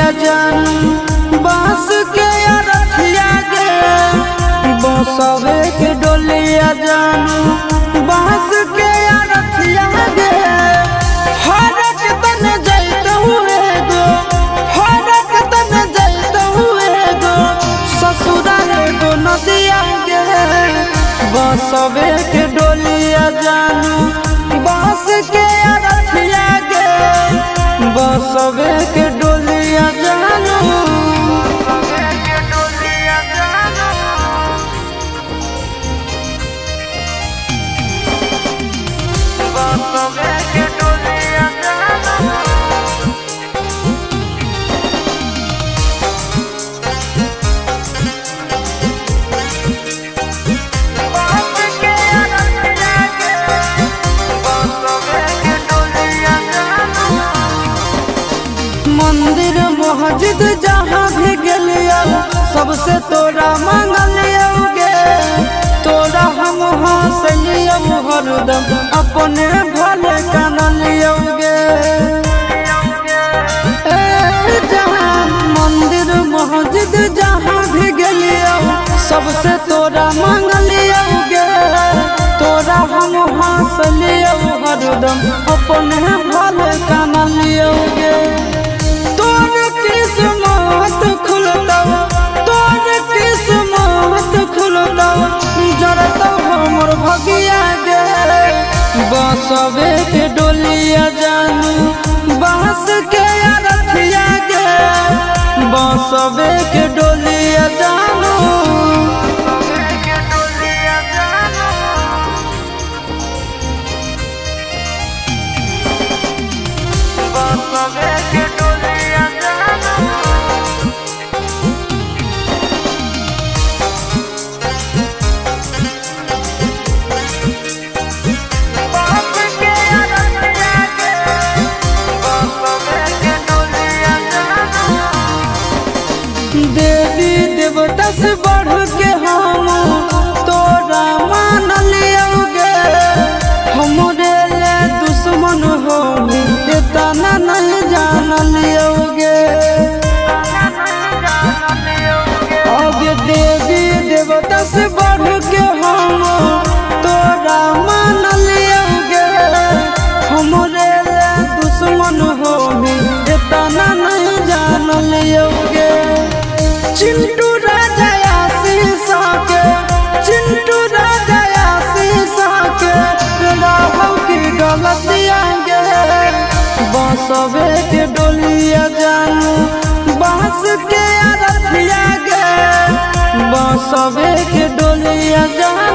डोलिया जानू बांस के अरथिया गे बसवे के डोलिया जानू बांस के अरथिया गे हरक तन जैत हुए गो हरक तन जैत हुए गो ससुरा गो नदिया गे बसवे के डोलिया जानू बांस के अरथिया गे बसवे के डोलिया जानू बसवे के डोलिया जानू मंदिर मस्जिद जहाँ भी गलिया सबसे तोरा मांगलिया गे तोरा हम हंसलिया हरदम अपने भले कानलिया गे जहाँ मंदिर मस्जिद जहाँ भी गलिया सबसे तोरा मांगलिया गे तोरा हम हंसलिया हरदम अपने भले कानलिया गे तोर किस्मत खुलता तोर किस्मत खुलता जरता हमर भगिया गे बसवे के डोलिया जानू बांस के अरथिया गे बसवे के डोलिया जानू बसवे के डोलिया जानू बांस के अरथिया गे बसवे के डोलिया जानू देवी देवता से बढ़ के हम तोरा मान लिया गे हमरे ले दुश्मन हो तना नहीं जान लिया गे आगे देवी देवता से बढ़ के हम तोरा मान लिया गे हमरे ले दुश्मन हो तना नहीं जान लिया गे चिंटू राजा शीशा के चिंटू राजा शीशा के राहु की डलतिया गे बसवे के डोलिया जानू बांस के अरथिया गे बसवे के डोलिया जानू।